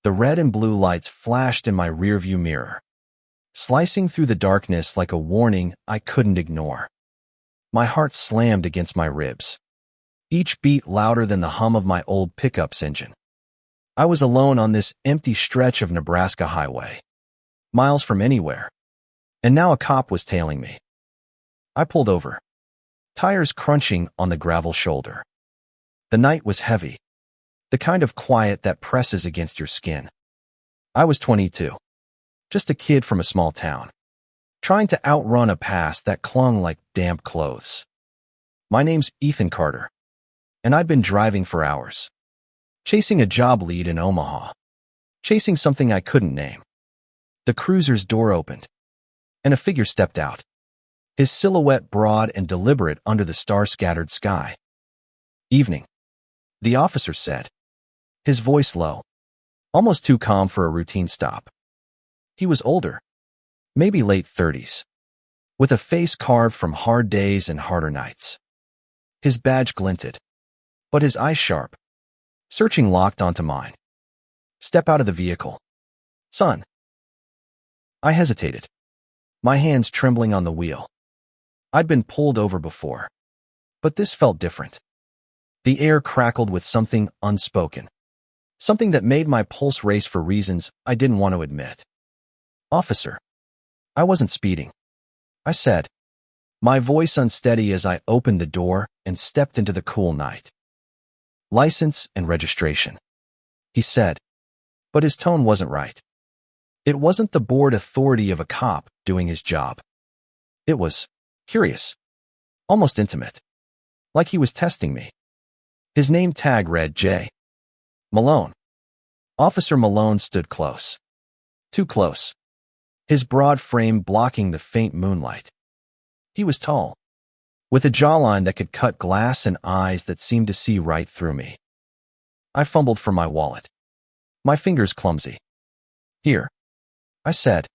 The red and blue lights flashed in my rearview mirror, slicing through the darkness like a warning I couldn't ignore. My heart slammed against my ribs, each beat louder than the hum of my old pickup's engine. I was alone on this empty stretch of Nebraska highway, miles from anywhere, and now a cop was tailing me. I pulled over, tires crunching on the gravel shoulder. The night was heavy, the kind of quiet that presses against your skin. I was 22, just a kid from a small town, trying to outrun a past that clung like damp clothes. My name's Ethan Carter, and I'd been driving for hours, chasing a job lead in Omaha, chasing something I couldn't name. The cruiser's door opened, and a figure stepped out, his silhouette broad and deliberate under the star-scattered sky. "Evening," the officer said, his voice low, almost too calm for a routine stop. He was older, maybe late 30s, with a face carved from hard days and harder nights. His badge glinted, but his eyes sharp, searching locked onto mine. "Step out of the vehicle, son." I hesitated, my hands trembling on the wheel. I'd been pulled over before, but this felt different. The air crackled with something unspoken, something that made my pulse race for reasons I didn't want to admit. "Officer, I wasn't speeding," I said, my voice unsteady as I opened the door and stepped into the cool night. "License and registration," he said, but his tone wasn't right. It wasn't the bored authority of a cop doing his job. It was curious, almost intimate, like he was testing me. His name tag read J. Malone. Officer Malone stood close. Too close, his broad frame blocking the faint moonlight. He was tall, with a jawline that could cut glass and eyes that seemed to see right through me. I fumbled for my wallet, my fingers clumsy. "Here," I said,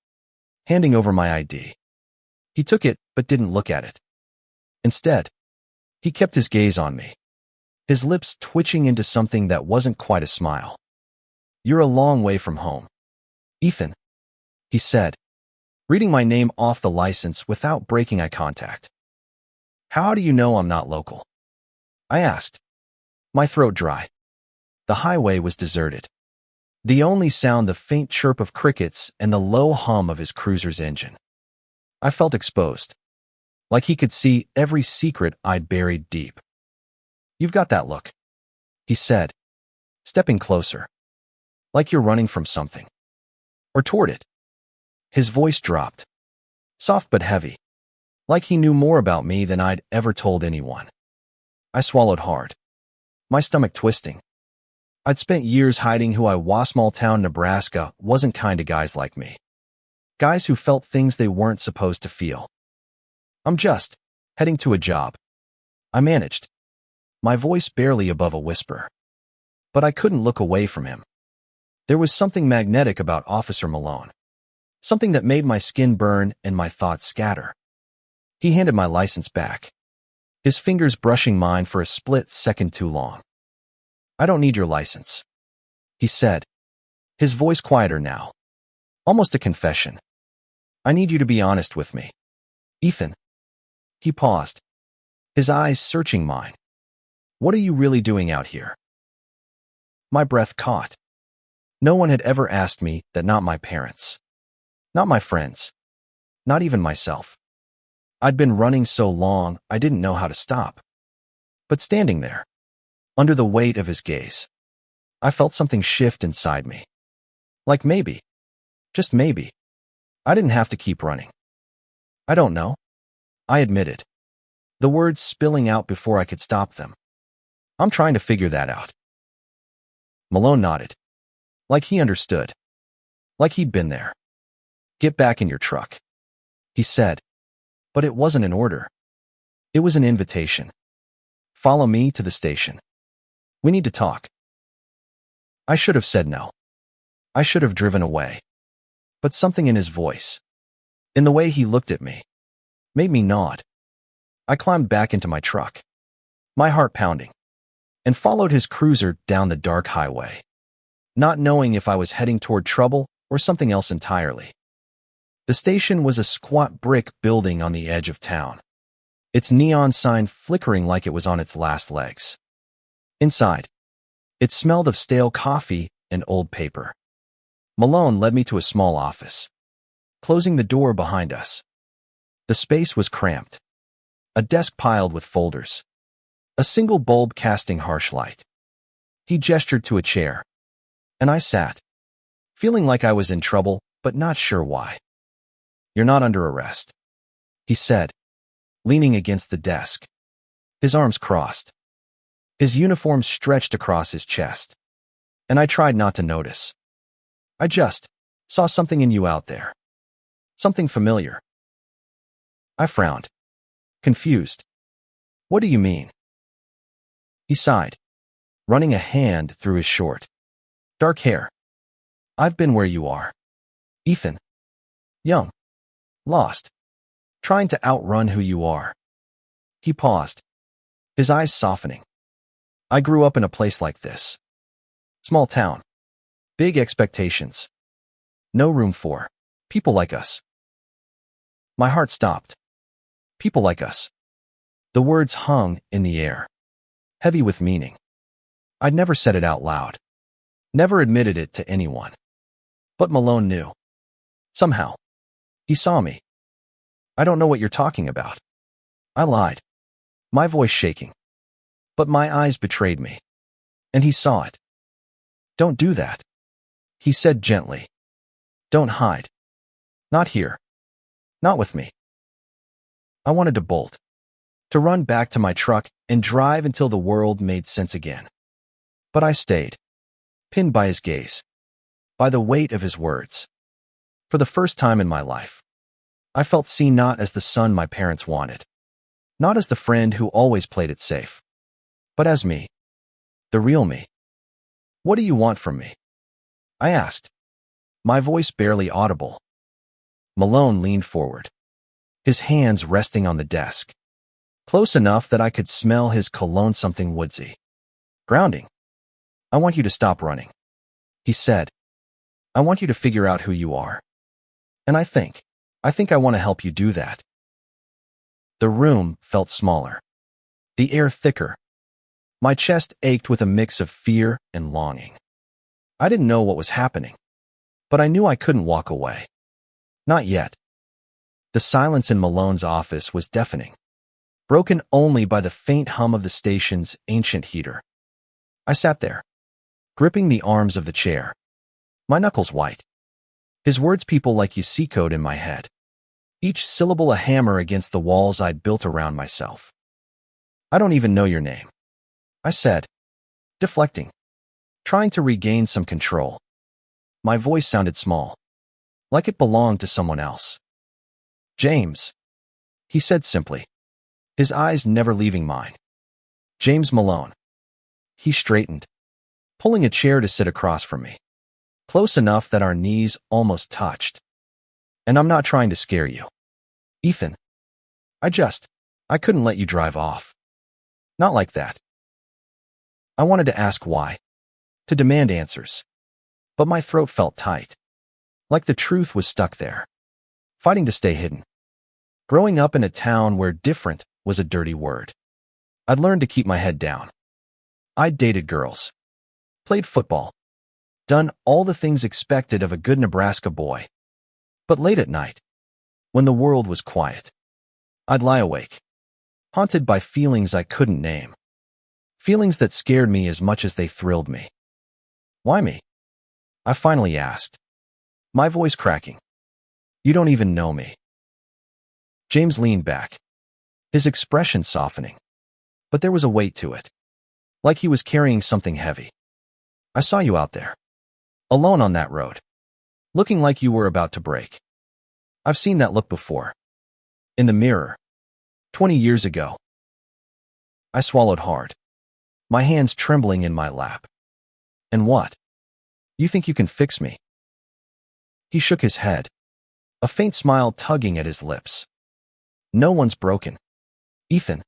handing over my ID. He took it but didn't look at it. Instead, he kept his gaze on me, his lips twitching into something that wasn't quite a smile. "You're a long way from home, Ethan," he said, reading my name off the license without breaking eye contact. "How do you know I'm not local?" I asked, my throat dry. The highway was deserted, the only sound the faint chirp of crickets and the low hum of his cruiser's engine. I felt exposed, like he could see every secret I'd buried deep. "You've got that look," he said, stepping closer, "like you're running from something, or toward it." His voice dropped, soft but heavy, like he knew more about me than I'd ever told anyone. I swallowed hard, my stomach twisting. I'd spent years hiding who I was. Small-town Nebraska wasn't kind to guys like me, guys who felt things they weren't supposed to feel. "I'm just heading to a job," I managed, my voice barely above a whisper. But I couldn't look away from him. There was something magnetic about Officer Malone, something that made my skin burn and my thoughts scatter. He handed my license back, his fingers brushing mine for a split second too long. "I don't need your license," he said, his voice quieter now, almost a confession. "I need you to be honest with me, Ethan." He paused, his eyes searching mine. "What are you really doing out here?" My breath caught. No one had ever asked me that, not my parents, not my friends, not even myself. I'd been running so long I didn't know how to stop. But standing there, under the weight of his gaze, I felt something shift inside me. Like maybe, just maybe, I didn't have to keep running. "I don't know," I admitted, the words spilling out before I could stop them. "I'm trying to figure that out." Malone nodded, like he understood, like he'd been there. "Get back in your truck," he said, but it wasn't an order. It was an invitation. "Follow me to the station. We need to talk." I should have said no. I should have driven away. But something in his voice, in the way he looked at me, made me nod. I climbed back into my truck, my heart pounding, and followed his cruiser down the dark highway. not knowing if I was heading toward trouble or something else entirely. The station was a squat brick building on the edge of town, its neon sign flickering like it was on its last legs. Inside, it smelled of stale coffee and old paper. Malone led me to a small office, closing the door behind us. The space was cramped, a desk piled with folders, a single bulb casting harsh light. He gestured to a chair, and I sat, feeling like I was in trouble, but not sure why. "You're not under arrest," he said, leaning against the desk, his arms crossed. His uniform stretched across his chest, and I tried not to notice. "I just saw something in you out there. Something familiar." I frowned, confused. "What do you mean?" He sighed, running a hand through his short, dark hair. "I've been where you are, Ethan. Young, lost, trying to outrun who you are." He paused, his eyes softening. "I grew up in a place like this. Small town, big expectations, no room for people like us." My heart stopped. People like us. The words hung in the air, heavy with meaning. I'd never said it out loud, never admitted it to anyone. But Malone knew. Somehow, he saw me. "I don't know what you're talking about." I lied, my voice shaking. But my eyes betrayed me, and he saw it. "Don't do that," he said gently. "Don't hide. Not here. Not with me." I wanted to bolt, to run back to my truck and drive until the world made sense again. But I stayed, pinned by his gaze, by the weight of his words. For the first time in my life, I felt seen not as the son my parents wanted, not as the friend who always played it safe, but as me, the real me. "What do you want from me?" I asked, my voice barely audible. Malone leaned forward, his hands resting on the desk, close enough that I could smell his cologne, something woodsy. "Grounding. I want you to stop running," he said. "I want you to figure out who you are. And I think I want to help you do that." The room felt smaller, the air thicker. My chest ached with a mix of fear and longing. I didn't know what was happening, but I knew I couldn't walk away. Not yet. The silence in Malone's office was deafening, broken only by the faint hum of the station's ancient heater. I sat there, gripping the arms of the chair, my knuckles white. His words people like you see code in my head, each syllable a hammer against the walls I'd built around myself. "I don't even know your name," I said, deflecting, trying to regain some control. My voice sounded small, like it belonged to someone else. "James," he said simply, his eyes never leaving mine. "James Malone." He straightened, pulling a chair to sit across from me, close enough that our knees almost touched. "And I'm not trying to scare you, Ethan. I couldn't let you drive off. Not like that." I wanted to ask why, to demand answers, but my throat felt tight, like the truth was stuck there, fighting to stay hidden. Growing up in a town where different was a dirty word, I'd learned to keep my head down. I'd dated girls, played football, done all the things expected of a good Nebraska boy. But late at night, when the world was quiet, I'd lie awake, haunted by feelings I couldn't name, feelings that scared me as much as they thrilled me. "Why me?" I finally asked, my voice cracking. "You don't even know me." James leaned back, his expression softening, but there was a weight to it, like he was carrying something heavy. "I saw you out there, alone on that road, looking like you were about to break. I've seen that look before. In the mirror. 20 years ago." I swallowed hard, my hands trembling in my lap. "And what? You think you can fix me?" He shook his head, a faint smile tugging at his lips. "No one's broken, Ethan.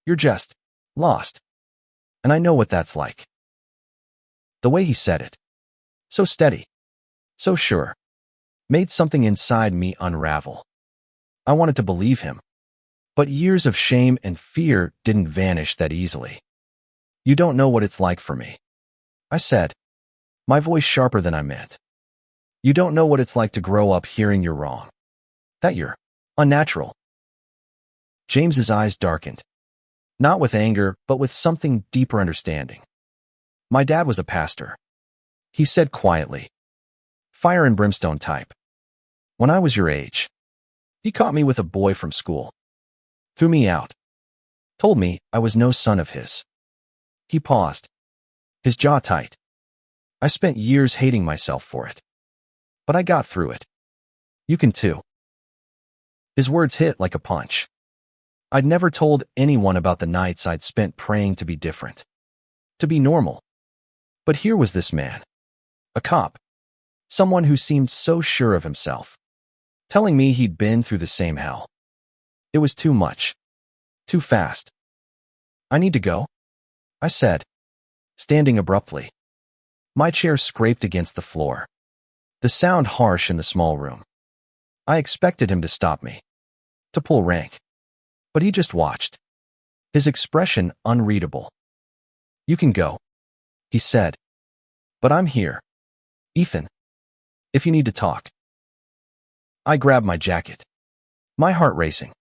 You're just lost. And I know what that's like." The way he said it, So steady, so sure, made something inside me unravel. I wanted to believe him, but years of shame and fear didn't vanish that easily. You don't know what it's like for me, I said, my voice sharper than I meant. You don't know what it's like to grow up hearing you're wrong, that you're unnatural. James's eyes darkened, not with anger, but with something deeper understanding. My dad was a pastor, he said quietly. Fire and brimstone type. When I was your age, he caught me with a boy from school. Threw me out. Told me I was no son of his. He paused, his jaw tight. I spent years hating myself for it. But I got through it. You can too. His words hit like a punch. I'd never told anyone about the nights I'd spent praying to be different, to be normal. But here was this man, a cop, someone who seemed so sure of himself, telling me he'd been through the same hell. It was too much, too fast. I need to go, I said, standing abruptly. My chair scraped against the floor, the sound harsh in the small room. I expected him to stop me, to pull rank. But he just watched, his expression unreadable. You can go, he said. But I'm here, Ethan, if you need to talk. I grabbed my jacket, my heart racing.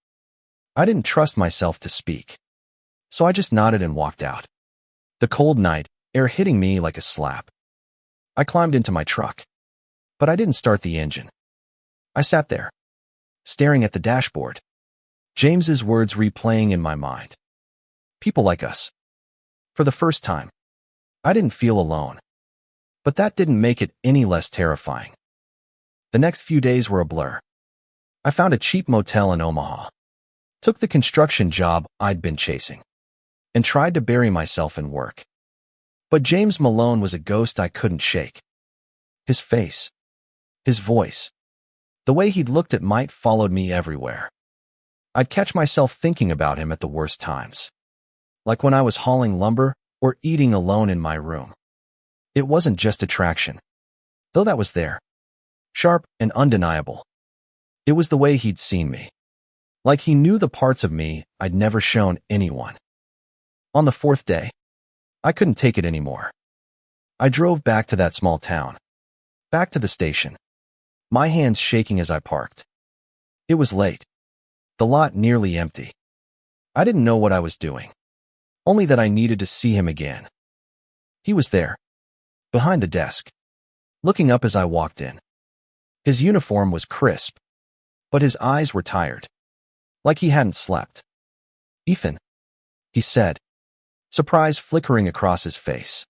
I didn't trust myself to speak, so I just nodded and walked out. The cold night air hitting me like a slap. I climbed into my truck, but I didn't start the engine. I sat there, staring at the dashboard, James's words replaying in my mind. People like us. For the first time, I didn't feel alone. But that didn't make it any less terrifying. The next few days were a blur. I found a cheap motel in Omaha, took the construction job I'd been chasing, and tried to bury myself in work. But James Malone was a ghost I couldn't shake. His face, his voice, the way he'd looked at Mike followed me everywhere. I'd catch myself thinking about him at the worst times, like when I was hauling lumber or eating alone in my room. It wasn't just attraction, though that was there, sharp and undeniable. It was the way he'd seen me, like he knew the parts of me I'd never shown anyone. On the fourth day, I couldn't take it anymore. I drove back to that small town, back to the station, my hands shaking as I parked. It was late, the lot nearly empty. I didn't know what I was doing, only that I needed to see him again. He was there, behind the desk, looking up as I walked in. His uniform was crisp, but his eyes were tired, like he hadn't slept. Ethan, he said, surprise flickering across his face.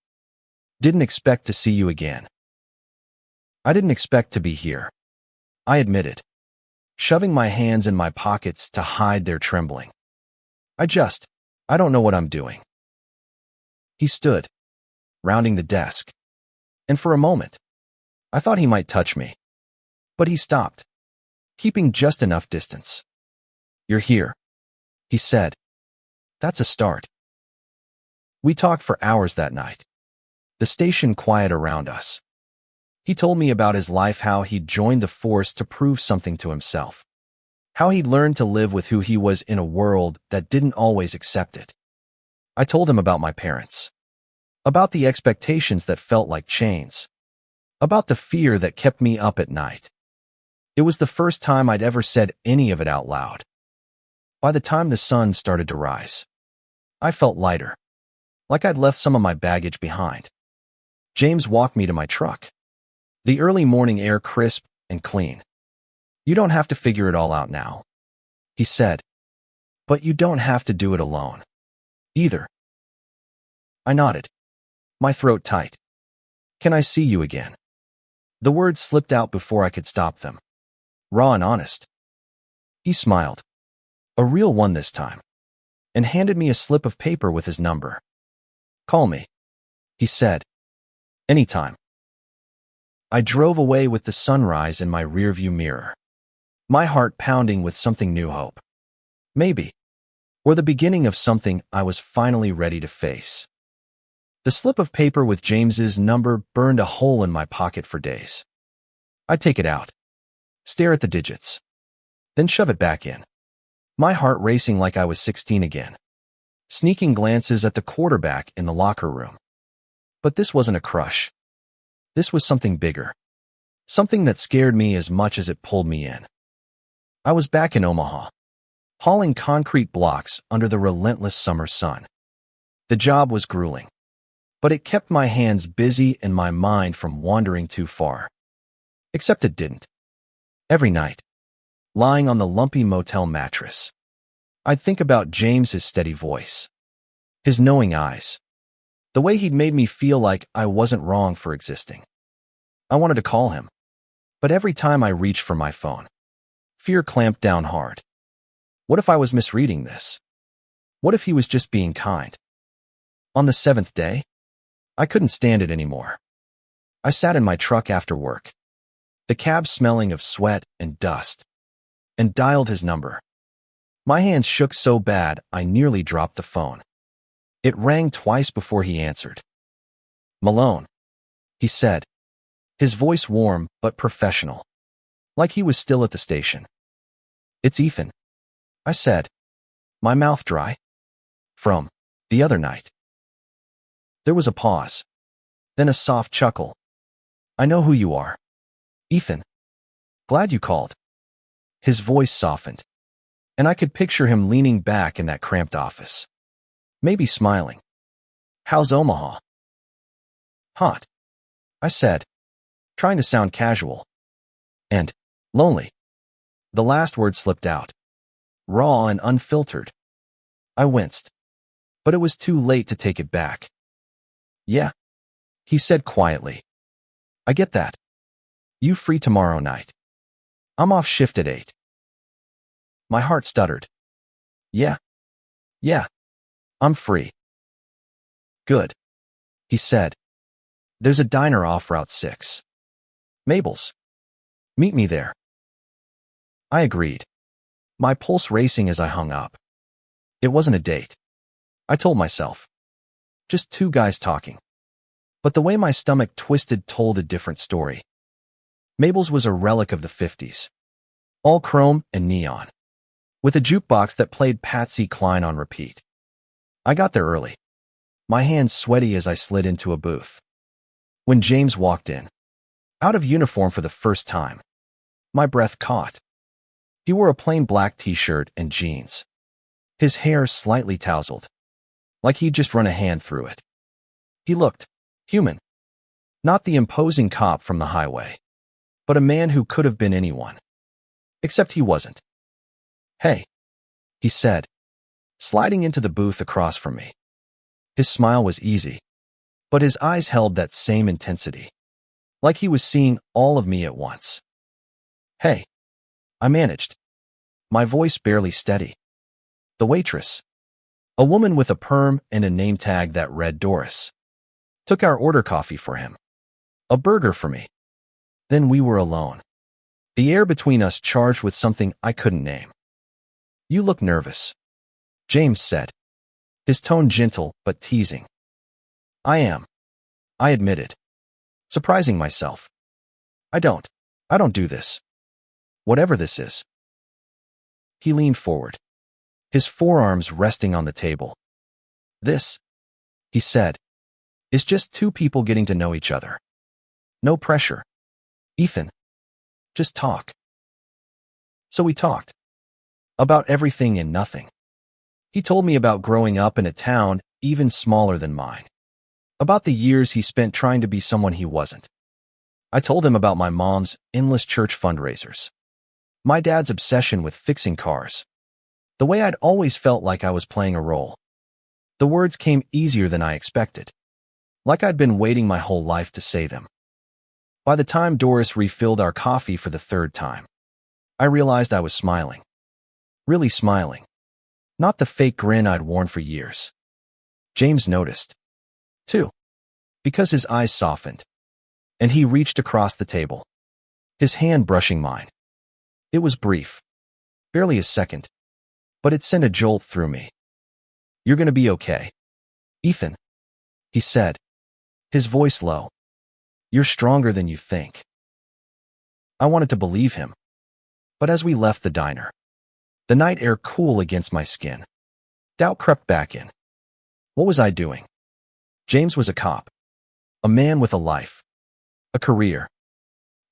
Didn't expect to see you again. I didn't expect to be here, I admitted, shoving my hands in my pockets to hide their trembling. I don't know what I'm doing. He stood, rounding the desk, and for a moment, I thought he might touch me. But he stopped, keeping just enough distance. You're here, he said. That's a start. We talked for hours that night, the station quiet around us. He told me about his life, how he'd joined the force to prove something to himself, how he'd learned to live with who he was in a world that didn't always accept it. I told him about my parents, about the expectations that felt like chains, about the fear that kept me up at night. It was the first time I'd ever said any of it out loud. By the time the sun started to rise, I felt lighter, like I'd left some of my baggage behind. James walked me to my truck, the early morning air crisp and clean. You don't have to figure it all out now, he said, but you don't have to do it alone, either. I nodded, my throat tight. Can I see you again? The words slipped out before I could stop them, raw and honest. He smiled, a real one this time, and handed me a slip of paper with his number. Call me, he said. Anytime. I drove away with the sunrise in my rearview mirror, my heart pounding with something new hope. Maybe, or the beginning of something I was finally ready to face. The slip of paper with James's number burned a hole in my pocket for days. I'd take it out, stare at the digits, then shove it back in, my heart racing like I was 16 again, sneaking glances at the quarterback in the locker room. But this wasn't a crush. This was something bigger, something that scared me as much as it pulled me in. I was back in Omaha, hauling concrete blocks under the relentless summer sun. The job was grueling, but it kept my hands busy and my mind from wandering too far. Except it didn't. Every night, lying on the lumpy motel mattress, I'd think about James's steady voice, his knowing eyes, the way he'd made me feel like I wasn't wrong for existing. I wanted to call him, but every time I reached for my phone, fear clamped down hard. What if I was misreading this? What if he was just being kind? On the 7th day, I couldn't stand it anymore. I sat in my truck after work, the cab smelling of sweat and dust, and dialed his number. My hands shook so bad I nearly dropped the phone. It rang twice before he answered. "Malone," he said, his voice warm but professional, like he was still at the station. "It's Ethan," I said, my mouth dry. "From the other night." There was a pause, then a soft chuckle. "I know who you are, Ethan. Glad you called." His voice softened, and I could picture him leaning back in that cramped office, maybe smiling. "How's Omaha?" "Hot," I said, trying to sound casual. "And lonely." The last word slipped out, raw and unfiltered. I winced, but it was too late to take it back. "Yeah," he said quietly. "I get that. You free tomorrow night?" "I'm off shift at 8. My heart stuttered. Yeah, I'm free." "Good," he said. "There's a diner off Route 6. Mabel's. Meet me there." I agreed, my pulse racing as I hung up. It wasn't a date, I told myself. Just two guys talking. But the way my stomach twisted told a different story. Mabel's was a relic of the 50s, all chrome and neon, with a jukebox that played Patsy Cline on repeat. I got there early, my hands sweaty as I slid into a booth. When James walked in, out of uniform for the first time, my breath caught. He wore a plain black t-shirt and jeans, his hair slightly tousled, like he'd just run a hand through it. He looked human, not the imposing cop from the highway, but a man who could have been anyone. Except he wasn't. "Hey," he said, sliding into the booth across from me. His smile was easy, but his eyes held that same intensity, like he was seeing all of me at once. "Hey," I managed, my voice barely steady. The waitress, a woman with a perm and a name tag that read Doris, took our order coffee for him, a burger for me. Then we were alone, the air between us charged with something I couldn't name. "You look nervous," James said, his tone gentle but teasing. "I am," I admitted, surprising myself. I don't do this. Whatever this is." He leaned forward, his forearms resting on the table. "This," he said, "is just two people getting to know each other. No pressure. Ethan, just talk." So we talked. About everything and nothing. He told me about growing up in a town even smaller than mine. About the years he spent trying to be someone he wasn't. I told him about my mom's endless church fundraisers, my dad's obsession with fixing cars, the way I'd always felt like I was playing a role. The words came easier than I expected, like I'd been waiting my whole life to say them. By the time Doris refilled our coffee for the 3rd time, I realized I was smiling. Really smiling. Not the fake grin I'd worn for years. James noticed, too, because his eyes softened, and he reached across the table, his hand brushing mine. It was brief, barely a second, but it sent a jolt through me. "You're gonna be okay, Ethan," he said, his voice low. You're stronger than you think. I wanted to believe him. But as we left the diner, the night air cool against my skin, doubt crept back in. What was I doing? James was a cop, a man with a life, a career.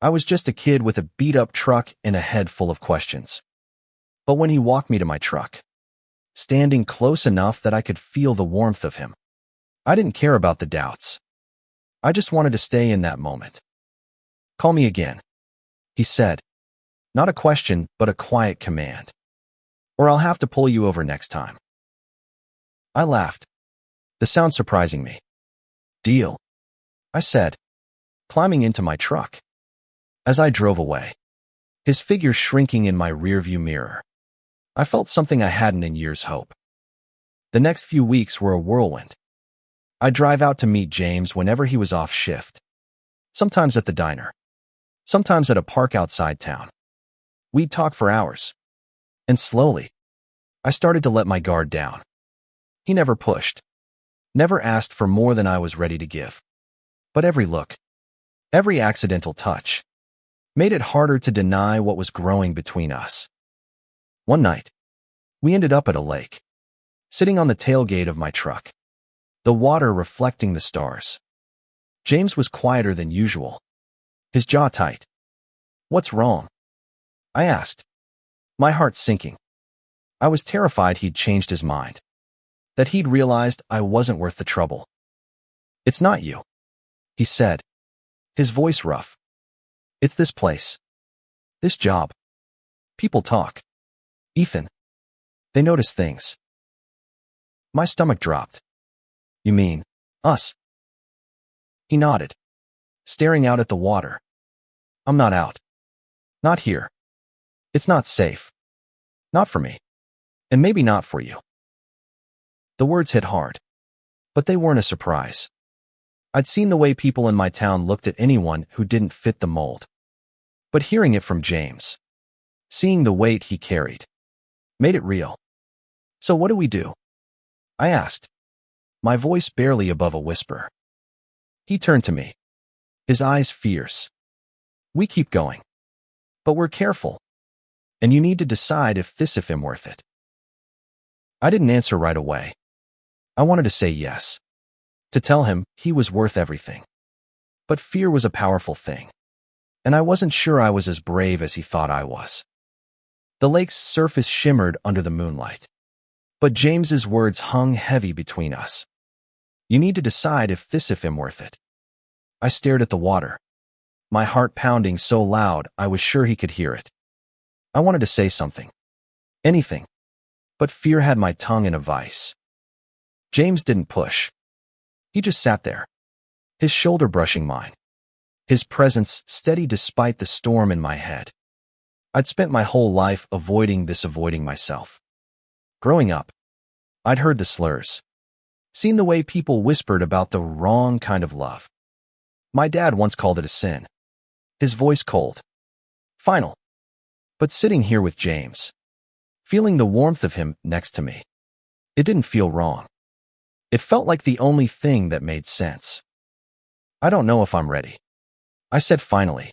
I was just a kid with a beat-up truck and a head full of questions. But when he walked me to my truck, standing close enough that I could feel the warmth of him, I didn't care about the doubts. I just wanted to stay in that moment. Call me again, he said. Not a question, but a quiet command. Or I'll have to pull you over next time. I laughed, the sound surprising me. Deal, I said, climbing into my truck. As I drove away, his figure shrinking in my rearview mirror, I felt something I hadn't in years. Hope. The next few weeks were a whirlwind. I'd drive out to meet James whenever he was off shift, sometimes at the diner, sometimes at a park outside town. We'd talk for hours. And slowly, I started to let my guard down. He never pushed, never asked for more than I was ready to give. But every look, every accidental touch, made it harder to deny what was growing between us. One night, we ended up at a lake, sitting on the tailgate of my truck, the water reflecting the stars. James was quieter than usual, his jaw tight. What's wrong? I asked, my heart sinking. I was terrified he'd changed his mind, that he'd realized I wasn't worth the trouble. It's not you, he said, his voice rough. It's this place, this job. People talk. Ethan. They notice things. My stomach dropped. You mean, us? He nodded, staring out at the water. I'm not out. Not here. It's not safe. Not for me. And maybe not for you. The words hit hard. But they weren't a surprise. I'd seen the way people in my town looked at anyone who didn't fit the mold. But hearing it from James, seeing the weight he carried, made it real. So what do we do? I asked, my voice barely above a whisper. He turned to me, his eyes fierce. We keep going. But we're careful. And you need to decide if I'm worth it. I didn't answer right away. I wanted to say yes, to tell him he was worth everything. But fear was a powerful thing, and I wasn't sure I was as brave as he thought I was. The lake's surface shimmered under the moonlight, but James's words hung heavy between us. You need to decide if I'm worth it. I stared at the water, my heart pounding so loud I was sure he could hear it. I wanted to say something, anything, but fear had my tongue in a vice. James didn't push. He just sat there, his shoulder brushing mine, his presence steady despite the storm in my head. I'd spent my whole life avoiding myself. Growing up, I'd heard the slurs, seen the way people whispered about the wrong kind of love. My dad once called it a sin, his voice cold, final. But sitting here with James, feeling the warmth of him next to me, it didn't feel wrong. It felt like the only thing that made sense. I don't know if I'm ready, I said finally,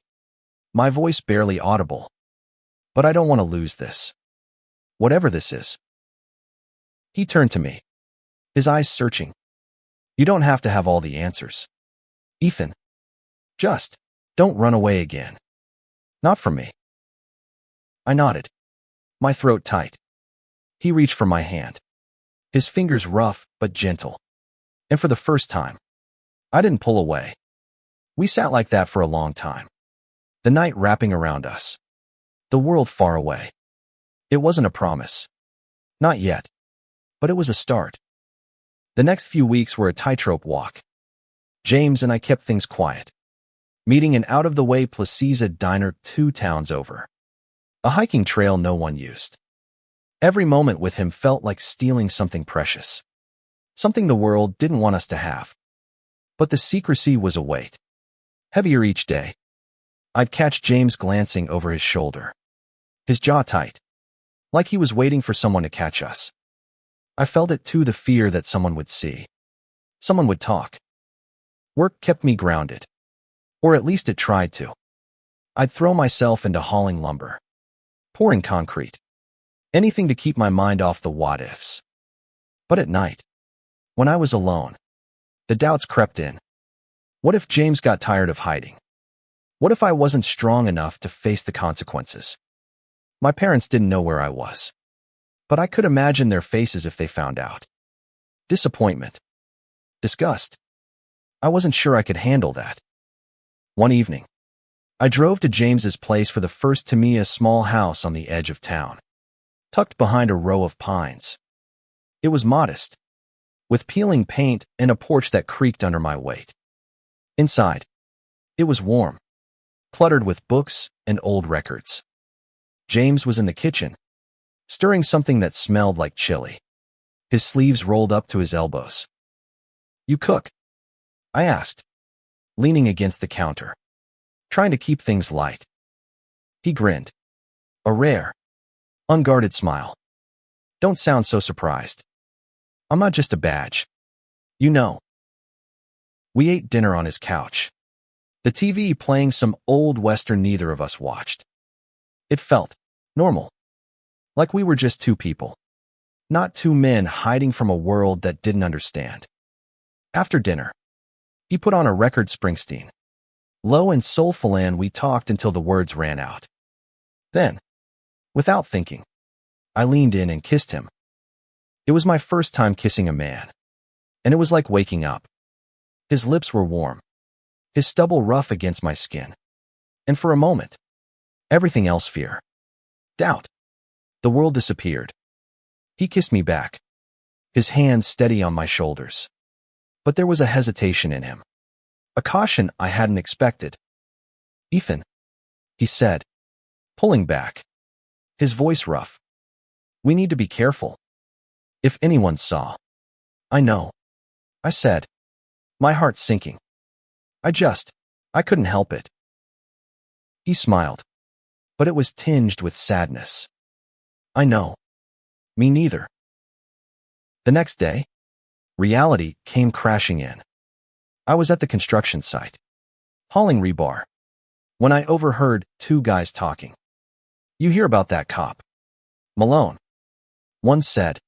my voice barely audible. But I don't want to lose this. Whatever this is. He turned to me, his eyes searching. You don't have to have all the answers, Ethan. Just don't run away again. Not from me. I nodded, my throat tight. He reached for my hand, his fingers rough but gentle. And for the first time, I didn't pull away. We sat like that for a long time, the night wrapping around us, the world far away. It wasn't a promise. Not yet. But it was a start. The next few weeks were a tightrope walk. James and I kept things quiet, meeting an out-of-the-way Placiza diner 2 towns over, a hiking trail no one used. Every moment with him felt like stealing something precious, something the world didn't want us to have. But the secrecy was a weight, heavier each day. I'd catch James glancing over his shoulder, his jaw tight, like he was waiting for someone to catch us. I felt it too, the fear that someone would see, Someone would talk. Work kept me grounded. Or at least it tried to. I'd throw myself into hauling lumber, pouring concrete, anything to keep my mind off the what-ifs. But at night, when I was alone, the doubts crept in. What if James got tired of hiding? What if I wasn't strong enough to face the consequences? My parents didn't know where I was, but I could imagine their faces if they found out. Disappointment. Disgust. I wasn't sure I could handle that. One evening, I drove to James's place for the first to me, a small house on the edge of town, tucked behind a row of pines. It was modest, with peeling paint and a porch that creaked under my weight. Inside, it was warm, cluttered with books and old records. James was in the kitchen, stirring something that smelled like chili, his sleeves rolled up to his elbows. "You cook?" I asked, leaning against the counter, trying to keep things light. He grinned, a rare, unguarded smile. "Don't sound so surprised. I'm not just a badge. You know." We ate dinner on his couch, the TV playing some old Western neither of us watched. It felt normal, like we were just two people, not two men hiding from a world that didn't understand. After dinner, he put on a record Springsteen, low and soulful, and we talked until the words ran out. Then, without thinking, I leaned in and kissed him. It was my first time kissing a man, and it was like waking up. His lips were warm, his stubble rough against my skin, and for a moment, everything else, fear, doubt, the world disappeared. He kissed me back, his hands steady on my shoulders. But there was a hesitation in him, a caution I hadn't expected. "Ethan," he said, pulling back, his voice rough. "We need to be careful. If anyone saw." "I know," I said, my heart sinking. I couldn't help it." He smiled, but it was tinged with sadness. "I know. Me neither." The next day, reality came crashing in. I was at the construction site, hauling rebar, when I overheard two guys talking. "You hear about that cop, Malone?" one said,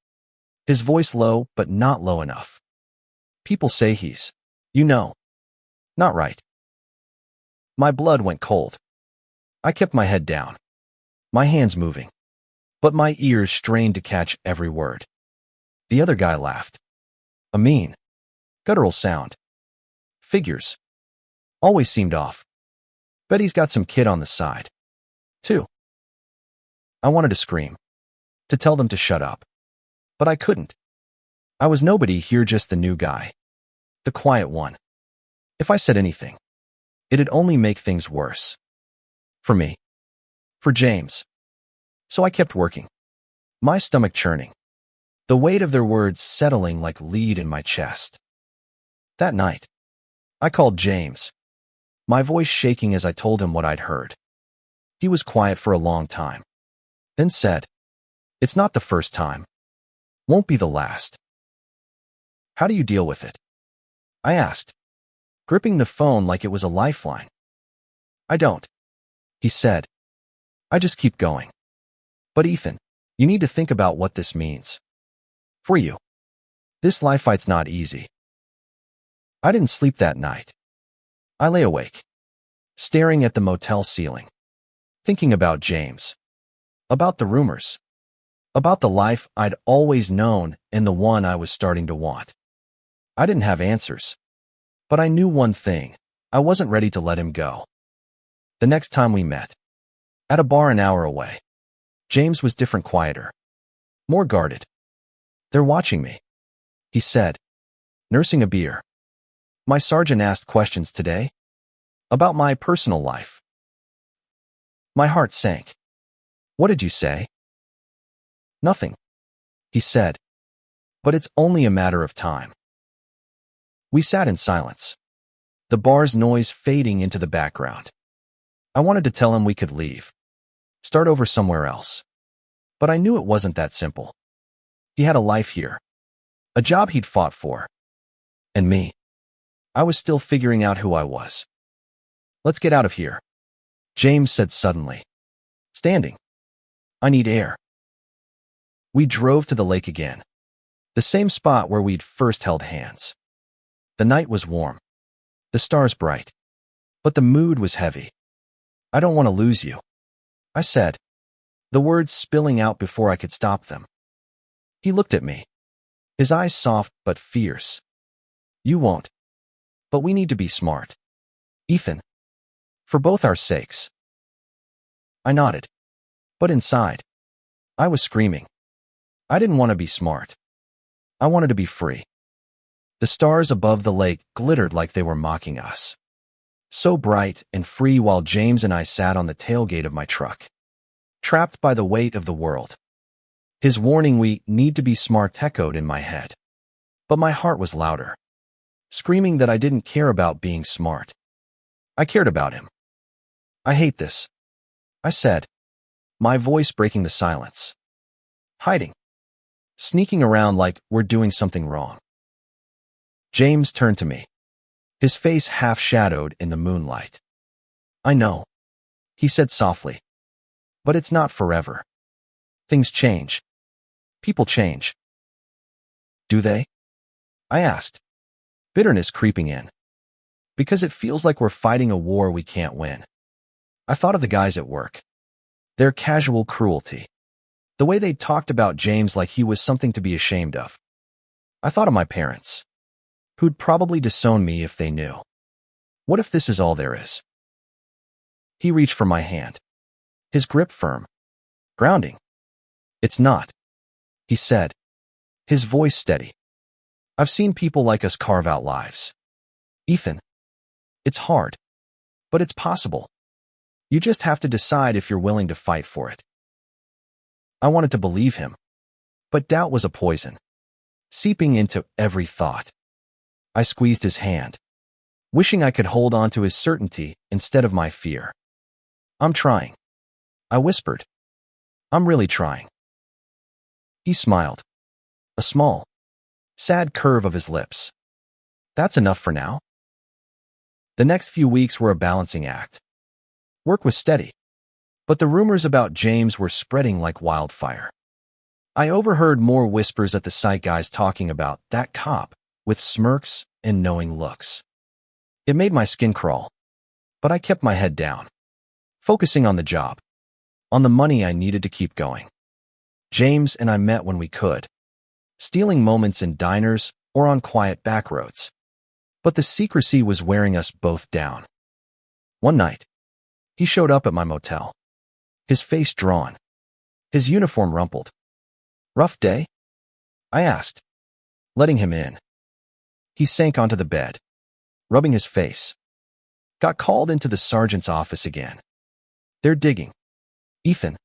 his voice low but not low enough. "People say he's, not right." My blood went cold. I kept my head down, my hands moving, but my ears strained to catch every word. The other guy laughed. A mean, guttural sound. "Figures. Always seemed off. Bet he's got some kid on the side, too." I wanted to scream, to tell them to shut up, but I couldn't. I was nobody here, just the new guy, the quiet one. If I said anything, it'd only make things worse. For me. For James. So I kept working, my stomach churning, the weight of their words settling like lead in my chest. That night, I called James, my voice shaking as I told him what I'd heard. He was quiet for a long time, then said, "It's not the first time. Won't be the last." "How do you deal with it?" I asked, gripping the phone like it was a lifeline. "I don't," he said. "I just keep going. But Ethan, you need to think about what this means. For you. This life fight's not easy." I didn't sleep that night. I lay awake, staring at the motel ceiling, thinking about James, about the rumors, about the life I'd always known and the one I was starting to want. I didn't have answers, but I knew one thing: I wasn't ready to let him go. The next time we met, at a bar an hour away, James was different, quieter, more guarded. "They're watching me," he said, nursing a beer. "My sergeant asked questions today about my personal life." My heart sank. "What did you say?" "Nothing," he said, "but it's only a matter of time." We sat in silence, the bar's noise fading into the background. I wanted to tell him we could leave, start over somewhere else. But I knew it wasn't that simple. He had a life here, a job he'd fought for, And me. I was still figuring out who I was. Let's get out of here, James said suddenly. Standing. I need air. We drove to the lake again. The same spot where we'd first held hands. The night was warm. The stars bright. But the mood was heavy. I don't want to lose you, I said, the words spilling out before I could stop them. He looked at me, his eyes soft but fierce. You won't. But we need to be smart. Ethan. For both our sakes. I nodded. But inside, I was screaming. I didn't want to be smart. I wanted to be free. The stars above the lake glittered like they were mocking us. So bright and free while James and I sat on the tailgate of my truck, trapped by the weight of the world. His warning, we need to be smart, echoed in my head. But my heart was louder, screaming that I didn't care about being smart. I cared about him. I hate this, I said, my voice breaking the silence. Hiding. Sneaking around like we're doing something wrong. James turned to me, his face half-shadowed in the moonlight. I know, he said softly. But it's not forever. Things change. People change. Do they? I asked, bitterness creeping in. Because it feels like we're fighting a war we can't win. I thought of the guys at work. Their casual cruelty. The way they talked about James like he was something to be ashamed of. I thought of my parents, who'd probably disown me if they knew. What if this is all there is? He reached for my hand, his grip firm, grounding. It's not, he said, his voice steady. I've seen people like us carve out lives. Ethan, it's hard, but it's possible. You just have to decide if you're willing to fight for it. I wanted to believe him, but doubt was a poison, seeping into every thought. I squeezed his hand, wishing I could hold on to his certainty instead of my fear. I'm trying, I whispered. I'm really trying. He smiled, a small, sad curve of his lips. That's enough for now. The next few weeks were a balancing act. Work was steady, but the rumors about James were spreading like wildfire. I overheard more whispers at the site, guys talking about that cop with smirks and knowing looks. It made my skin crawl, but I kept my head down, focusing on the job, on the money I needed to keep going. James and I met when we could, stealing moments in diners or on quiet back roads. But the secrecy was wearing us both down. One night, he showed up at my motel, his face drawn, his uniform rumpled. Rough day? I asked, letting him in. He sank onto the bed, rubbing his face. Got called into the sergeant's office again. They're digging. Ethan.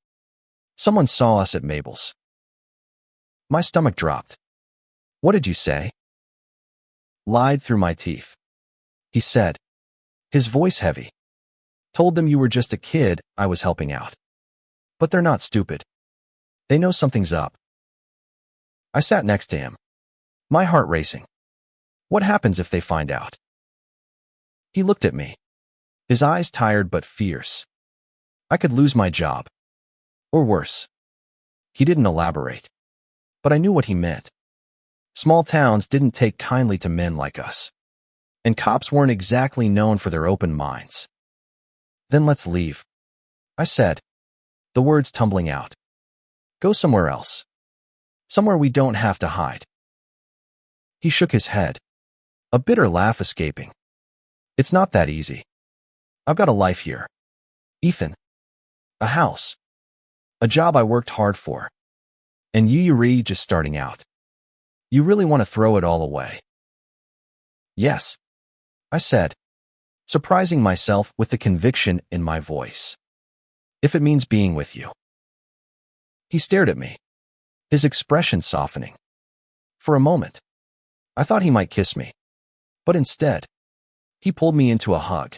Someone saw us at Mabel's. My stomach dropped. What did you say? Lied through my teeth, he said, his voice heavy. Told them you were just a kid I was helping out. But they're not stupid. They know something's up. I sat next to him, my heart racing. What happens if they find out? He looked at me, his eyes tired but fierce. I could lose my job. Or worse. He didn't elaborate, but I knew what he meant. Small towns didn't take kindly to men like us, and cops weren't exactly known for their open minds. Then let's leave, I said, the words tumbling out. Go somewhere else. Somewhere we don't have to hide. He shook his head, a bitter laugh escaping. It's not that easy. I've got a life here. Ethan. A house. A job I worked hard for. And you just starting out. You really want to throw it all away? Yes, I said, surprising myself with the conviction in my voice. If it means being with you. He stared at me, his expression softening. For a moment, I thought he might kiss me, but instead, he pulled me into a hug,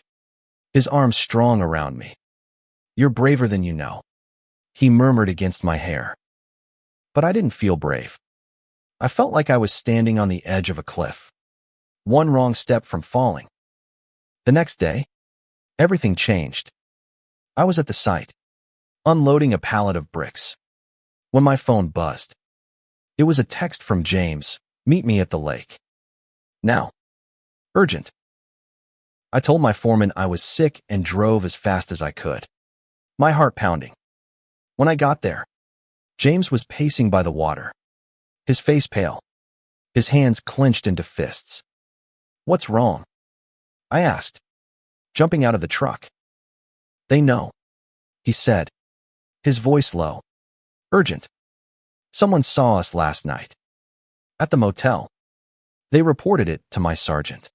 his arms strong around me. You're braver than you know, he murmured against my hair. But I didn't feel brave. I felt like I was standing on the edge of a cliff, one wrong step from falling. The next day, everything changed. I was at the site, unloading a pallet of bricks, when my phone buzzed. It was a text from James, "Meet me at the lake. Now. Urgent." I told my foreman I was sick and drove as fast as I could, my heart pounding. When I got there, James was pacing by the water, his face pale, his hands clenched into fists. "What's wrong?" I asked, jumping out of the truck. "They know," he said, his voice low. "Urgent. Someone saw us last night. At the motel. They reported it to my sergeant."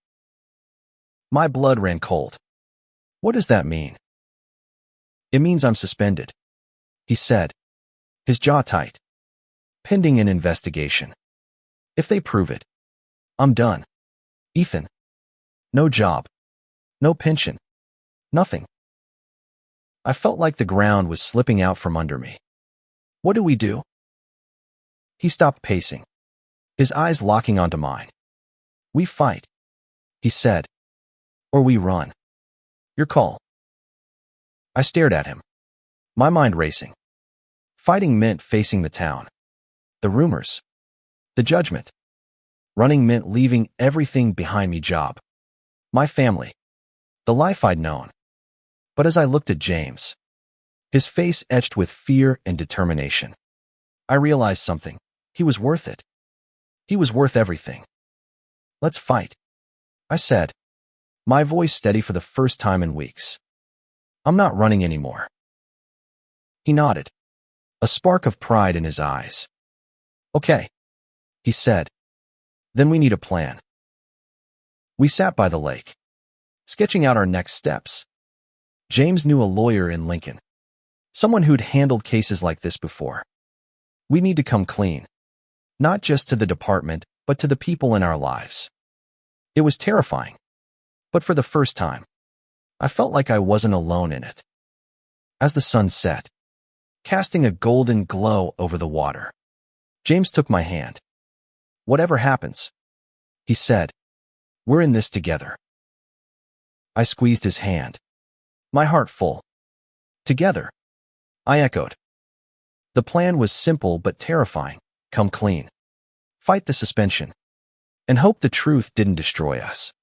My blood ran cold. "What does that mean?" "It means I'm suspended," he said, his jaw tight. "Pending an investigation. If they prove it, I'm done. Ethan. No job. No pension. Nothing." I felt like the ground was slipping out from under me. "What do we do?" He stopped pacing, his eyes locking onto mine. "We fight," he said. "Or we run. Your call." I stared at him, my mind racing. Fighting meant facing the town, the rumors, the judgment. Running meant leaving everything behind me: job, my family, the life I'd known. But as I looked at James, his face etched with fear and determination, I realized something. He was worth it. He was worth everything. "Let's fight," I said, my voice steady for the first time in weeks. "I'm not running anymore." He nodded, a spark of pride in his eyes. "Okay," he said. "Then we need a plan." We sat by the lake, sketching out our next steps. James knew a lawyer in Lincoln, someone who'd handled cases like this before. We need to come clean, not just to the department, but to the people in our lives. It was terrifying, but for the first time, I felt like I wasn't alone in it. As the sun set, casting a golden glow over the water, James took my hand. "Whatever happens," he said, "we're in this together." I squeezed his hand, my heart full. "Together," I echoed. The plan was simple but terrifying. Come clean, fight the suspension, and hope the truth didn't destroy us.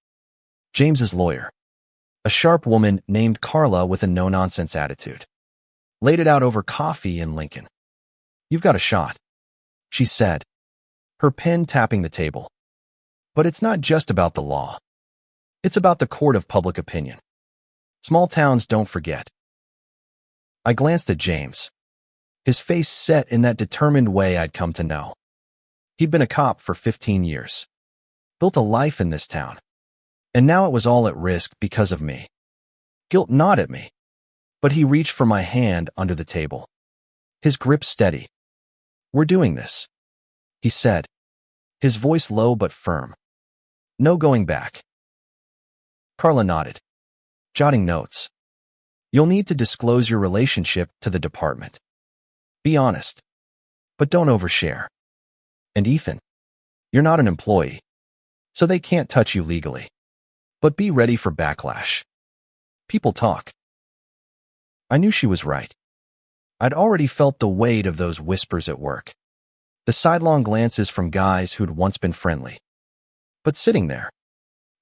James's lawyer, a sharp woman named Carla with a no-nonsense attitude, laid it out over coffee in Lincoln. "You've got a shot," she said, her pen tapping the table. "But it's not just about the law. It's about the court of public opinion. Small towns don't forget." I glanced at James, his face set in that determined way I'd come to know. He'd been a cop for 15 years, built a life in this town, and now it was all at risk because of me. Guilt gnawed at me, but he reached for my hand under the table, his grip steady. "We're doing this," he said, his voice low but firm. "No going back." Carla nodded, jotting notes. "You'll need to disclose your relationship to the department. Be honest, but don't overshare. And Ethan, you're not an employee, so they can't touch you legally. But be ready for backlash. People talk." I knew she was right. I'd already felt the weight of those whispers at work, the sidelong glances from guys who'd once been friendly. But sitting there,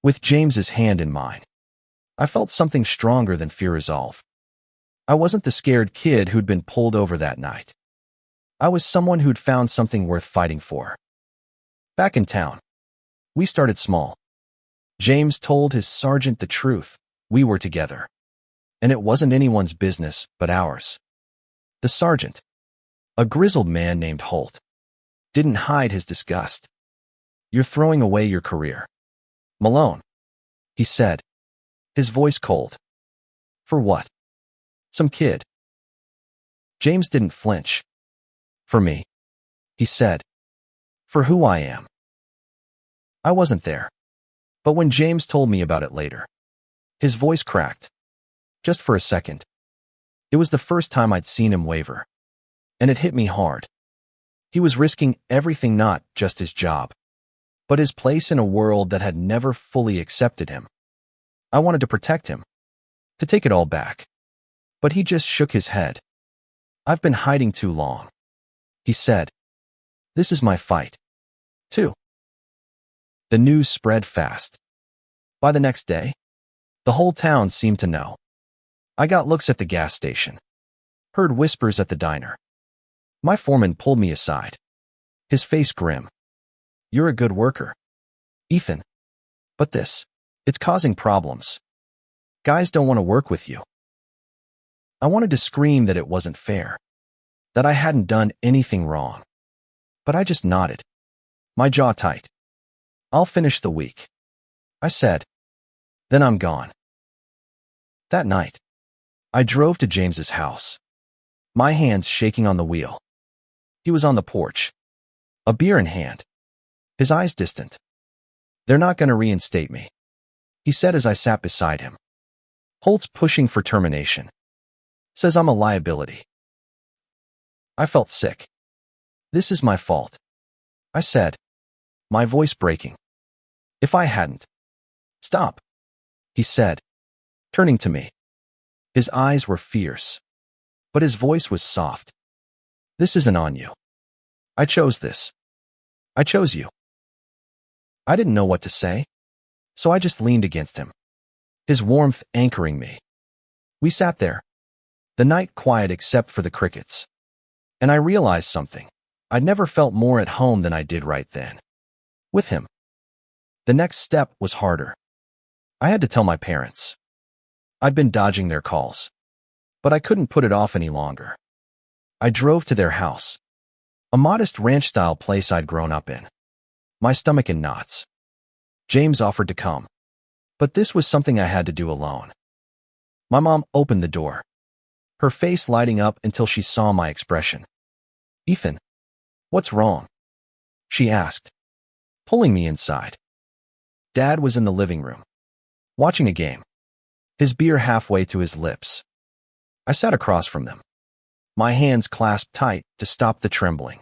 with James's hand in mine, I felt something stronger than fear resolve. I wasn't the scared kid who'd been pulled over that night. I was someone who'd found something worth fighting for. Back in town, we started small. James told his sergeant the truth. We were together. And it wasn't anyone's business but ours. The sergeant, a grizzled man named Holt, didn't hide his disgust. "You're throwing away your career, Malone," he said, his voice cold. "For what? Some kid." James didn't flinch. "For me," he said. "For who I am." I wasn't there, but when James told me about it later, his voice cracked. Just for a second. It was the first time I'd seen him waver, and it hit me hard. He was risking everything, not just his job, but his place in a world that had never fully accepted him. I wanted to protect him, to take it all back. But he just shook his head. "I've been hiding too long," he said. "This is my fight, too." The news spread fast. By the next day, the whole town seemed to know. I got looks at the gas station, heard whispers at the diner. My foreman pulled me aside, his face grim. "You're a good worker, Ethan. But it's causing problems. Guys don't want to work with you." I wanted to scream that it wasn't fair, that I hadn't done anything wrong. But I just nodded, my jaw tight. "I'll finish the week," I said. "Then I'm gone." That night, I drove to James's house, my hands shaking on the wheel. He was on the porch, a beer in hand, his eyes distant. "They're not going to reinstate me," he said as I sat beside him. "Holt's pushing for termination. Says I'm a liability." I felt sick. "This is my fault," I said, my voice breaking. "If I hadn't—" "Stop," he said, turning to me. His eyes were fierce, but his voice was soft. "This isn't on you. I chose this. I chose you." I didn't know what to say, so I just leaned against him, his warmth anchoring me. We sat there, the night quiet except for the crickets. And I realized something. I'd never felt more at home than I did right then, with him. The next step was harder. I had to tell my parents. I'd been dodging their calls, but I couldn't put it off any longer. I drove to their house, a modest ranch-style place I'd grown up in, my stomach in knots. James offered to come, but this was something I had to do alone. My mom opened the door, her face lighting up until she saw my expression. "Ethan, what's wrong?" she asked, pulling me inside. Dad was in the living room, watching a game, his beer halfway to his lips. I sat across from them, my hands clasped tight to stop the trembling.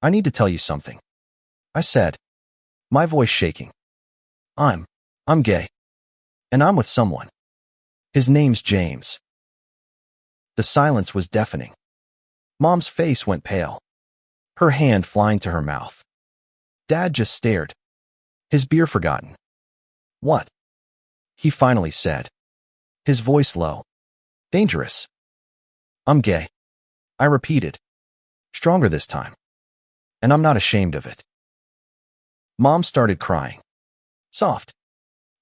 "I need to tell you something," I said, my voice shaking. I'm gay, and I'm with someone. His name's James." The silence was deafening. Mom's face went pale, her hand flying to her mouth. Dad just stared, his beer forgotten. "What?" he finally said, his voice low. "Dangerous." "I'm gay," I repeated, stronger this time. "And I'm not ashamed of it." Mom started crying. Soft,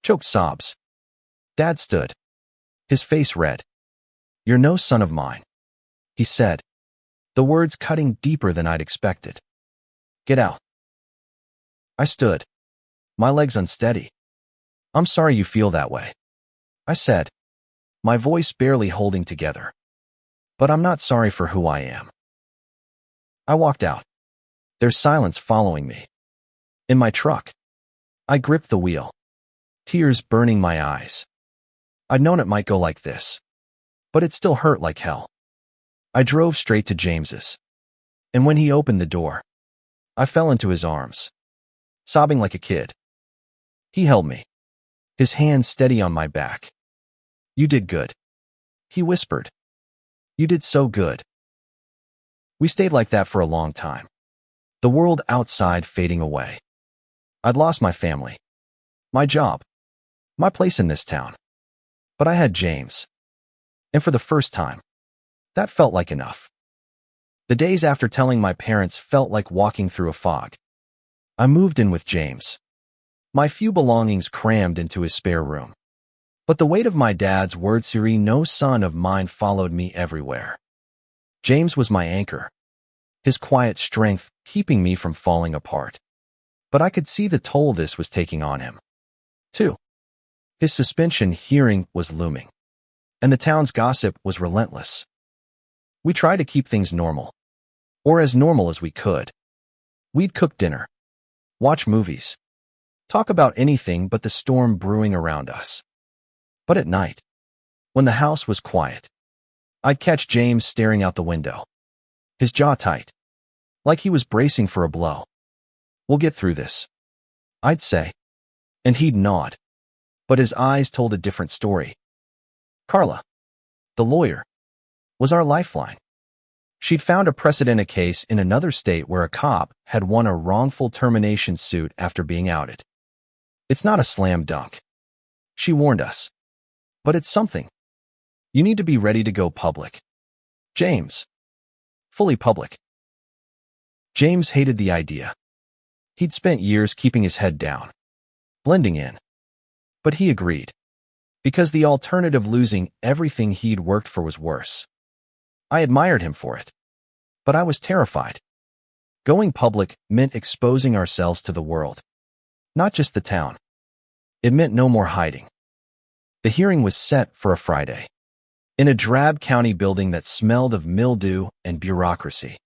choked sobs. Dad stood, his face red. "You're no son of mine," he said, the words cutting deeper than I'd expected. "Get out." I stood, my legs unsteady. "I'm sorry you feel that way," I said, my voice barely holding together. "But I'm not sorry for who I am." I walked out, their silence following me. In my truck, I gripped the wheel, tears burning my eyes. I'd known it might go like this, but it still hurt like hell. I drove straight to James's, and when he opened the door, I fell into his arms, sobbing like a kid. He held me, his hand steady on my back. "You did good," he whispered. "You did so good." We stayed like that for a long time, the world outside fading away. I'd lost my family, my job, my place in this town. But I had James. And for the first time, that felt like enough. The days after telling my parents felt like walking through a fog. I moved in with James, my few belongings crammed into his spare room. But the weight of my dad's word series, "No son of mine," followed me everywhere. James was my anchor, his quiet strength keeping me from falling apart. But I could see the toll this was taking on him, too. His suspension hearing was looming, and the town's gossip was relentless. We tried to keep things normal, or as normal as we could. We'd cook dinner, watch movies, talk about anything but the storm brewing around us. But at night, when the house was quiet, I'd catch James staring out the window, his jaw tight, like he was bracing for a blow. "We'll get through this," I'd say. And he'd nod. But his eyes told a different story. Carla, the lawyer, was our lifeline. She'd found a precedent case in another state where a cop had won a wrongful termination suit after being outed. It's not a slam dunk, she warned us. But it's something. You need to be ready to go public. James. Fully public. James hated the idea. He'd spent years keeping his head down, blending in. But he agreed. Because the alternative, losing everything he'd worked for, was worse. I admired him for it. But I was terrified. Going public meant exposing ourselves to the world. Not just the town. It meant no more hiding. The hearing was set for a Friday. In a drab county building that smelled of mildew and bureaucracy.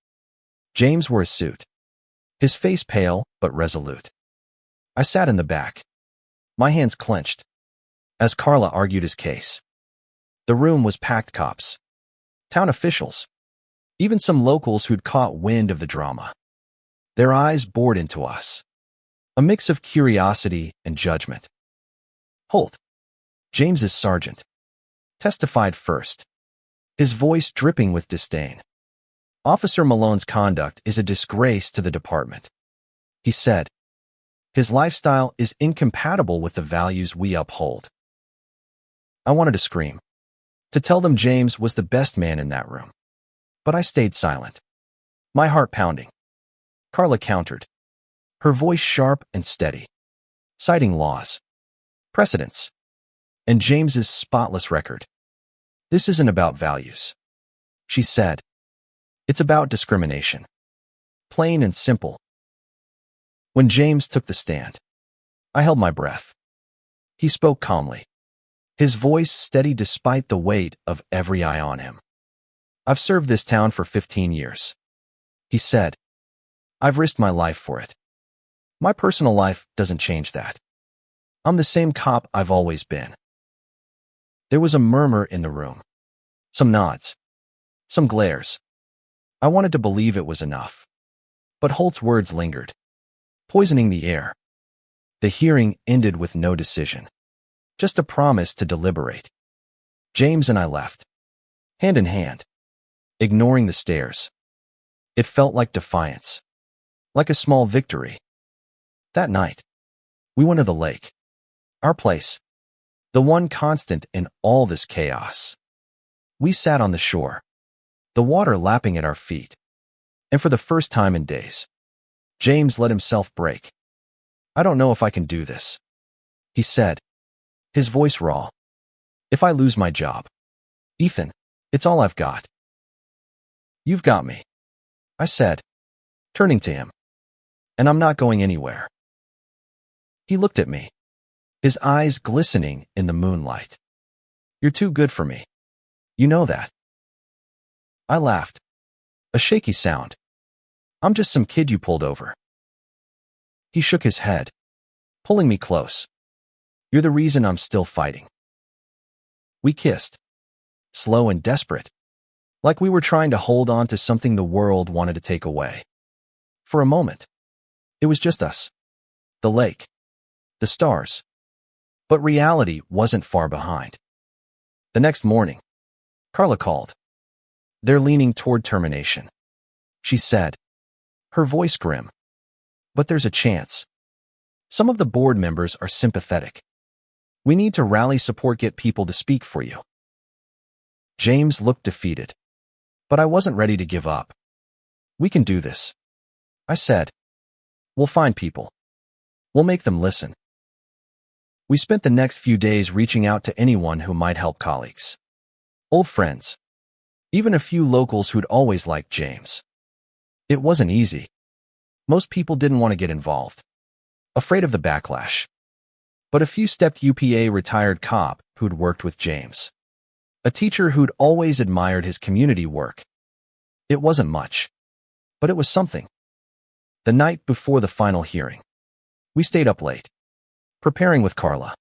James wore a suit. His face pale but resolute. I sat in the back. My hands clenched. As Carla argued his case. The room was packed. Cops. Town officials. Even some locals who'd caught wind of the drama. Their eyes bored into us. A mix of curiosity and judgment. Holt, James's sergeant, testified first, his voice dripping with disdain. Officer Malone's conduct is a disgrace to the department, he said. His lifestyle is incompatible with the values we uphold. I wanted to scream, to tell them James was the best man in that room. But I stayed silent, my heart pounding. Carla countered, her voice sharp and steady, citing laws, precedents, and James's spotless record. This isn't about values, she said. It's about discrimination. Plain and simple. When James took the stand, I held my breath. He spoke calmly, his voice steady despite the weight of every eye on him. I've served this town for 15 years, he said. I've risked my life for it. My personal life doesn't change that. I'm the same cop I've always been. There was a murmur in the room. Some nods. Some glares. I wanted to believe it was enough. But Holt's words lingered, poisoning the air. The hearing ended with no decision. Just a promise to deliberate. James and I left, hand in hand, ignoring the stares. It felt like defiance, like a small victory. That night, we went to the lake. Our place. The one constant in all this chaos. We sat on the shore, the water lapping at our feet. And for the first time in days, James let himself break. I don't know if I can do this, he said, his voice raw. If I lose my job, Ethan, it's all I've got. You've got me, I said, turning to him. And I'm not going anywhere. He looked at me, his eyes glistening in the moonlight. You're too good for me. You know that. I laughed. A shaky sound. I'm just some kid you pulled over. He shook his head, pulling me close. You're the reason I'm still fighting. We kissed, slow and desperate, like we were trying to hold on to something the world wanted to take away. For a moment, it was just us, the lake, the stars. But reality wasn't far behind. The next morning, Carla called. They're leaning toward termination, she said, her voice grim. But there's a chance. Some of the board members are sympathetic. We need to rally support, get people to speak for you. James looked defeated. But I wasn't ready to give up. We can do this, I said. We'll find people. We'll make them listen. We spent the next few days reaching out to anyone who might help, colleagues, old friends, even a few locals who'd always liked James. It wasn't easy. Most people didn't want to get involved, afraid of the backlash. But a few stepped up. A retired cop who'd worked with James, a teacher who'd always admired his community work. It wasn't much, but it was something. The night before the final hearing, we stayed up late, preparing with Carla.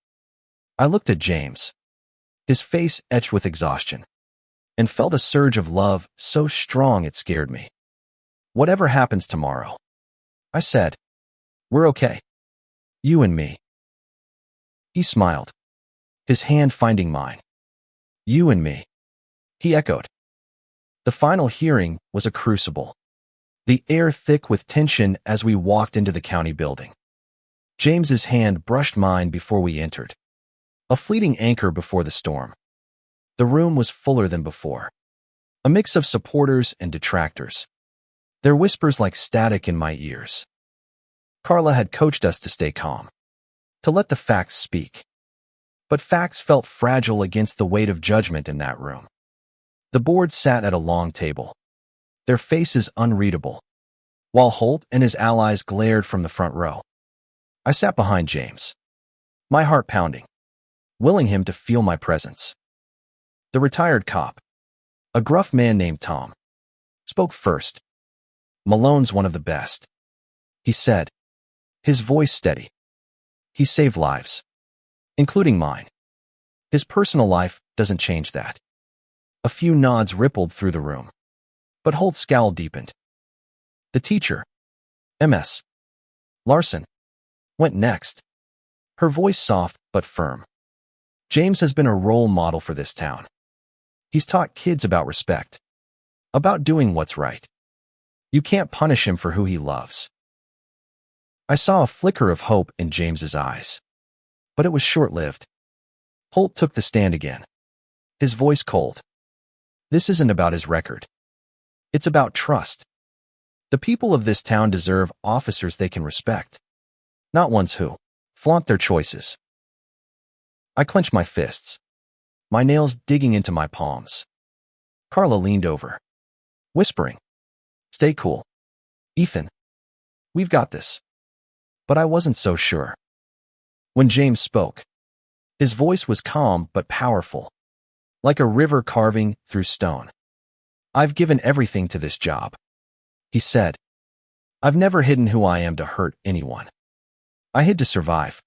I looked at James, his face etched with exhaustion, and felt a surge of love so strong it scared me. Whatever happens tomorrow, I said, we're okay. You and me. He smiled, his hand finding mine. You and me. He echoed. The final hearing was a crucible, the air thick with tension as we walked into the county building. James's hand brushed mine before we entered, a fleeting anchor before the storm. The room was fuller than before, a mix of supporters and detractors, their whispers like static in my ears. Carla had coached us to stay calm, to let the facts speak. But facts felt fragile against the weight of judgment in that room. The board sat at a long table, their faces unreadable, while Holt and his allies glared from the front row. I sat behind James, my heart pounding, willing him to feel my presence. The retired cop, a gruff man named Tom, spoke first. Malone's one of the best, he said, his voice steady. He saved lives, including mine. His personal life doesn't change that. A few nods rippled through the room, but Holt's scowl deepened. The teacher, Ms. Larson, went next, her voice soft but firm. James has been a role model for this town. He's taught kids about respect, about doing what's right. You can't punish him for who he loves. I saw a flicker of hope in James's eyes, but it was short-lived. Holt took the stand again, his voice cold. This isn't about his record. It's about trust. The people of this town deserve officers they can respect, not ones who flaunt their choices. I clenched my fists, my nails digging into my palms. Carla leaned over, whispering, "Stay cool, Ethan. We've got this." But I wasn't so sure. When James spoke, his voice was calm but powerful, like a river carving through stone. "I've given everything to this job," he said. "I've never hidden who I am to hurt anyone. I hid to survive.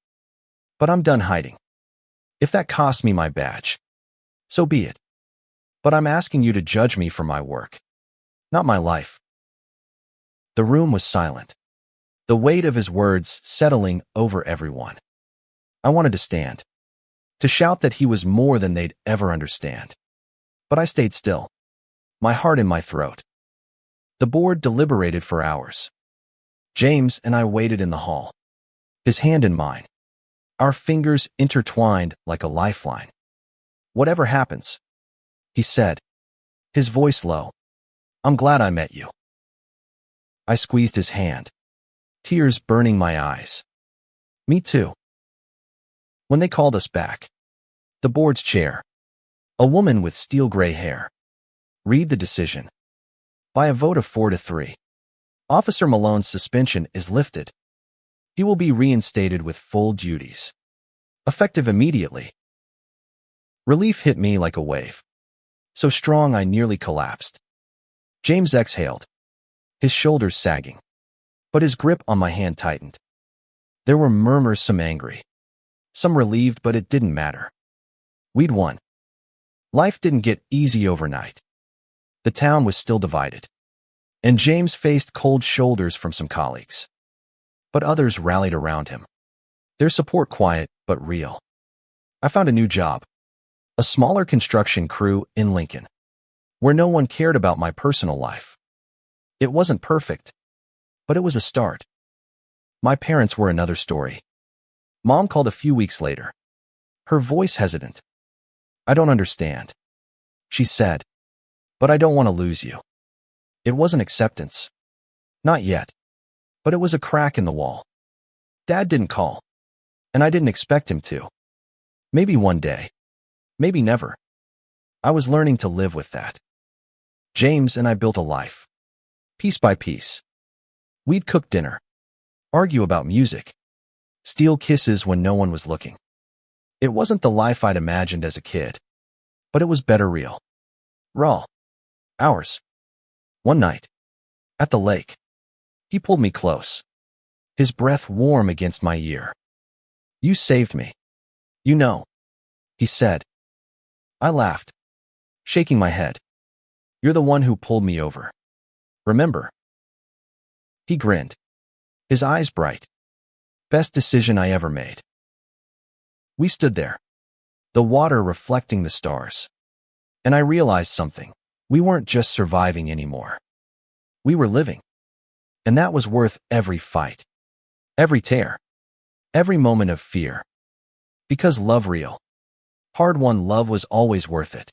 But I'm done hiding. If that costs me my badge, so be it. But I'm asking you to judge me for my work, not my life." The room was silent, the weight of his words settling over everyone. I wanted to stand, to shout that he was more than they'd ever understand. But I stayed still, my heart in my throat. The board deliberated for hours. James and I waited in the hall, his hand in mine, our fingers intertwined like a lifeline. "Whatever happens," he said, his voice low, "I'm glad I met you." I squeezed his hand, tears burning my eyes. Me too. When they called us back, the board's chair, a woman with steel gray hair, read the decision. By a vote of 4-3, Officer Malone's suspension is lifted. He will be reinstated with full duties, effective immediately. Relief hit me like a wave, so strong I nearly collapsed. James exhaled, his shoulders sagging, but his grip on my hand tightened. There were murmurs, some angry, some relieved, but it didn't matter. We'd won. Life didn't get easy overnight. The town was still divided, and James faced cold shoulders from some colleagues. But others rallied around him, their support quiet but real. I found a new job, a smaller construction crew in Lincoln, where no one cared about my personal life. It wasn't perfect, but it was a start. My parents were another story. Mom called a few weeks later, her voice hesitant. "I don't understand," she said, "but I don't want to lose you." It wasn't acceptance. Not yet. But it was a crack in the wall. Dad didn't call, and I didn't expect him to. Maybe one day. Maybe never. I was learning to live with that. James and I built a life, piece by piece. We'd cook dinner, argue about music, steal kisses when no one was looking. It wasn't the life I'd imagined as a kid, but it was better real. Raw. Ours. One night, at the lake, he pulled me close, his breath warm against my ear. "You saved me. You know," he said. I laughed, shaking my head. "You're the one who pulled me over. Remember?" He grinned, his eyes bright. Best decision I ever made. We stood there, the water reflecting the stars. And I realized something. We weren't just surviving anymore. We were living. And that was worth every fight, every tear, every moment of fear. Because love real, hard-won love was always worth it.